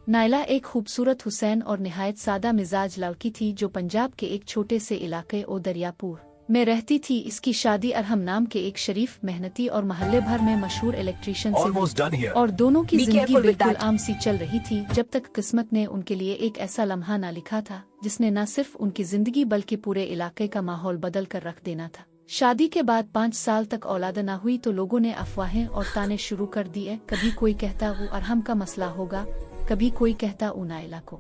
नायला एक खूबसूरत हुसैन और निहायत सादा मिजाज लड़की थी जो पंजाब के एक छोटे से इलाके ओ दरियापुर में रहती थी। इसकी शादी अरहम नाम के एक शरीफ, मेहनती और महल्ले भर में मशहूर इलेक्ट्रीशियन से हुई और दोनों की जिंदगी बिल्कुल आम सी चल रही थी जब तक किस्मत ने उनके लिए एक ऐसा लम्हा न लिखा था जिसने न सिर्फ उनकी जिंदगी बल्कि पूरे इलाके का माहौल बदल कर रख देना था। शादी के बाद 5 साल तक औलाद न हुई तो लोगों ने अफवाहें और ताने शुरू कर दिए। कभी कोई कहता वो अरहम का मसला होगा, कभी कोई कहता नायला को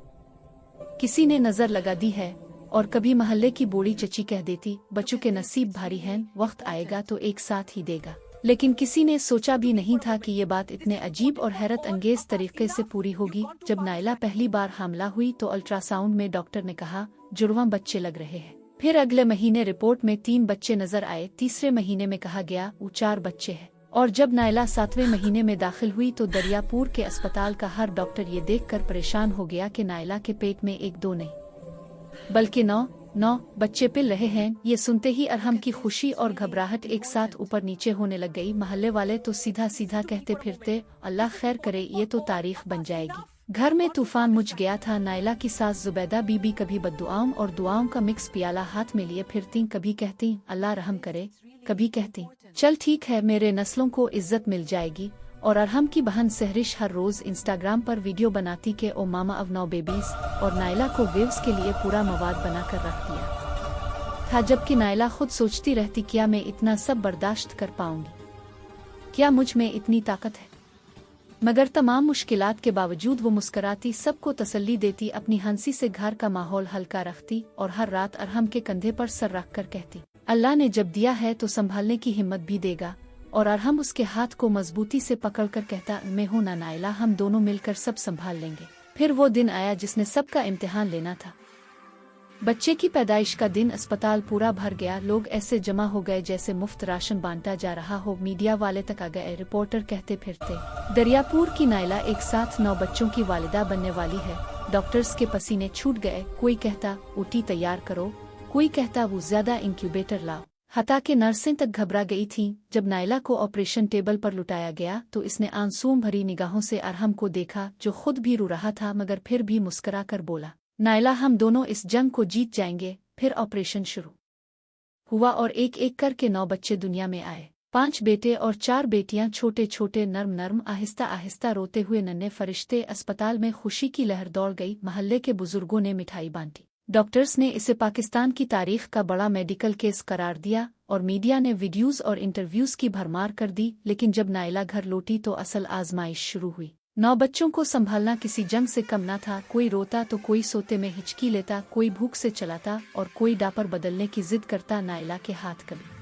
किसी ने नजर लगा दी है, और कभी महल्ले की बूढ़ी चची कह देती बच्चों के नसीब भारी हैं, वक्त आएगा तो एक साथ ही देगा। लेकिन किसी ने सोचा भी नहीं था कि ये बात इतने अजीब और हैरत अंगेज तरीके से पूरी होगी। जब नायला पहली बार हामला हुई तो अल्ट्रासाउंड में डॉक्टर ने कहा जुड़वां बच्चे लग रहे हैं। फिर अगले महीने रिपोर्ट में 3 बच्चे नजर आए। तीसरे महीने में कहा गया वो 4 बच्चे हैं। और जब नायला 7वें महीने में दाखिल हुई तो दरियापुर के अस्पताल का हर डॉक्टर ये देखकर परेशान हो गया कि नायला के पेट में 1-2 नहीं बल्कि 9 बच्चे पिल रहे हैं। ये सुनते ही अरहम की खुशी और घबराहट एक साथ ऊपर नीचे होने लग गई। महल्ले वाले तो सीधा सीधा कहते फिरते अल्लाह खैर करे, ये तो तारीख बन जाएगी। घर में तूफान मच गया था। नायला की सास जुबैदा बीबी कभी बद्दुआओं और दुआओं का मिक्स पियाला हाथ में लिए फिरती, कभी कहती अल्लाह रहम करे, कभी कहती चल ठीक है मेरे नस्लों को इज्जत मिल जाएगी। और अरहम की बहन सहरिश हर रोज इंस्टाग्राम पर वीडियो बनाती के ओ मामा अब 9 बेबीज, और नायला को वेव्स के लिए पूरा मवाद बनाकर रख दिया था। जबकि नायला खुद सोचती रहती क्या मैं इतना सब बर्दाश्त कर पाऊंगी, क्या मुझ में इतनी ताकत है। मगर तमाम मुश्किलात के बावजूद वो मुस्कराती, सबको तसल्ली देती, अपनी हंसी से घर का माहौल हल्का रखती और हर रात अरहम के कंधे पर सर रख कर कहती अल्लाह ने जब दिया है तो संभालने की हिम्मत भी देगा। और अरहम उसके हाथ को मजबूती से पकड़कर कहता मैं हूं ना नायला, हम दोनों मिलकर सब संभाल लेंगे। फिर वो दिन आया जिसने सबका इम्तिहान लेना था। बच्चे की पैदाइश का दिन अस्पताल पूरा भर गया। लोग ऐसे जमा हो गए जैसे मुफ्त राशन बांटा जा रहा हो। मीडिया वाले तक आ गए। रिपोर्टर कहते फिरते दरियापुर की नायला एक साथ 9 बच्चों की वालिदा बनने वाली है। डॉक्टर्स के पसीने छूट गए। कोई कहता ऊटी तैयार करो, कोई कहता वो ज्यादा इंक्यूबेटर लाओ। हता के नर्सें तक घबरा गई थीं। जब नायला को ऑपरेशन टेबल पर लुटाया गया तो इसने आंसुओं भरी निगाहों से अरहम को देखा जो खुद भी रो रहा था, मगर फिर भी मुस्कुरा कर बोला नायला हम दोनों इस जंग को जीत जाएंगे। फिर ऑपरेशन शुरू हुआ और एक एक करके 9 बच्चे दुनिया में आए। 5 बेटे और 4 बेटियां, छोटे छोटे नर्म नर्म आहिस्ता आहिस्ता रोते हुए नन्हे फरिश्ते। अस्पताल में खुशी की लहर दौड़ गई। महल्ले के बुजुर्गों ने मिठाई बांटी। डॉक्टर्स ने इसे पाकिस्तान की तारीख का बड़ा मेडिकल केस करार दिया और मीडिया ने वीडियोस और इंटरव्यूज की भरमार कर दी। लेकिन जब नायला घर लौटी तो असल आजमाइश शुरू हुई। 9 बच्चों को संभालना किसी जंग से कम न था। कोई रोता तो कोई सोते में हिचकी लेता, कोई भूख से चलाता और कोई डापर बदलने की जिद करता। नायला के हाथ कभी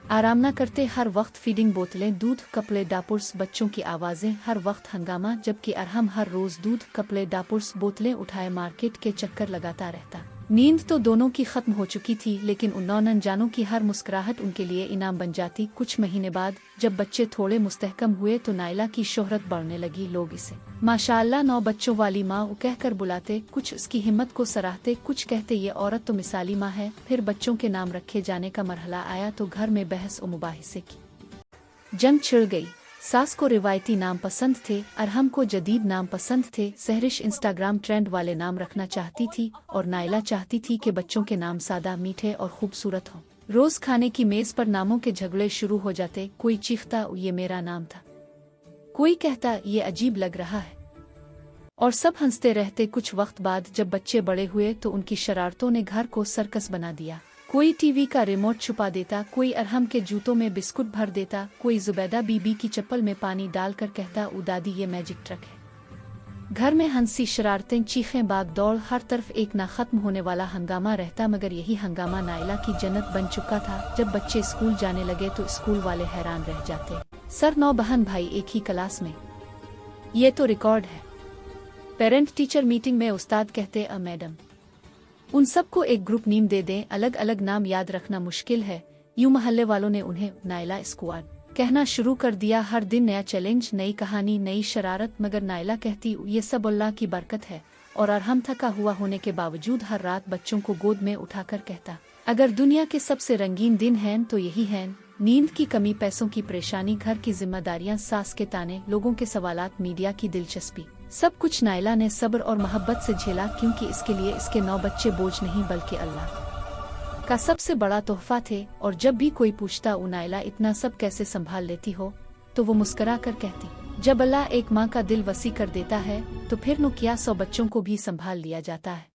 आराम न करते। हर वक्त फीडिंग बोतलें, दूध, कपड़े, डापुर्स, बच्चों की आवाजें, हर वक्त हंगामा। जबकि अरहम हर रोज दूध, कपड़े, डापुर्स, बोतलें उठाए मार्केट के चक्कर लगाता रहता। नींद तो दोनों की खत्म हो चुकी थी, लेकिन उन 9 अनजानों की हर मुस्कुराहट उनके लिए इनाम बन जाती। कुछ महीने बाद जब बच्चे थोड़े मुस्तहकम हुए तो नायला की शोहरत बढ़ने लगी। लोग इसे माशाअल्लाह 9 बच्चों वाली माँ कहकर बुलाते, कुछ उसकी हिम्मत को सराहते, कुछ कहते ये औरत तो मिसाली माँ है। फिर बच्चों के नाम रखे जाने का मरहला आया तो घर में बहस और मुबाहिसे की जंग छिड़ गई। सास को रिवायती नाम पसंद थे, अरहम को जदीद नाम पसंद थे। सहरिश इंस्टाग्राम ट्रेंड वाले नाम रखना चाहती थी और नायला चाहती थी कि बच्चों के नाम सादा, मीठे और खूबसूरत हों। रोज खाने की मेज पर नामों के झगड़े शुरू हो जाते। कोई चीखता ये मेरा नाम था, कोई कहता ये अजीब लग रहा है, और सब हंसते रहते। कुछ वक्त बाद जब बच्चे बड़े हुए तो उनकी शरारतों ने घर को सर्कस बना दिया। कोई टीवी का रिमोट छुपा देता, कोई अरहम के जूतों में बिस्कुट भर देता, कोई जुबैदा बीबी की चप्पल में पानी डालकर कहता ओ दादी ये मैजिक ट्रक है। घर में हंसी, शरारतें, चीखें, बाग दौड़, हर तरफ एक ना खत्म होने वाला हंगामा रहता। मगर यही हंगामा नायला की जन्नत बन चुका था। जब बच्चे स्कूल जाने लगे तो स्कूल वाले हैरान रह जाते, सर 9 बहन भाई एक ही क्लास में, ये तो रिकॉर्ड है। पेरेंट टीचर मीटिंग में उस्ताद कहते मैडम उन सबको एक ग्रुप नेम दे दें, अलग अलग नाम याद रखना मुश्किल है। यूं महल्ले वालों ने उन्हें नायला स्क्वाड कहना शुरू कर दिया। हर दिन नया चैलेंज, नई कहानी, नई शरारत। मगर नायला कहती ये सब अल्लाह की बरकत है। और अरहम थका हुआ होने के बावजूद हर रात बच्चों को गोद में उठाकर कहता अगर दुनिया के सबसे रंगीन दिन हैं तो यही हैं। नींद की कमी, पैसों की परेशानी, घर की जिम्मेदारियां, सास के ताने, लोगों के सवालात, मीडिया की दिलचस्पी, सब कुछ नाइला ने सब्र और मोहब्बत से झेला, क्योंकि इसके लिए इसके 9 बच्चे बोझ नहीं बल्कि अल्लाह का सबसे बड़ा तोहफा थे। और जब भी कोई पूछता नाइला इतना सब कैसे संभाल लेती हो, तो वो मुस्करा कर कहती, जब अल्लाह एक माँ का दिल वसी कर देता है तो फिर नु क्या 100 बच्चों को भी संभाल लिया जाता है।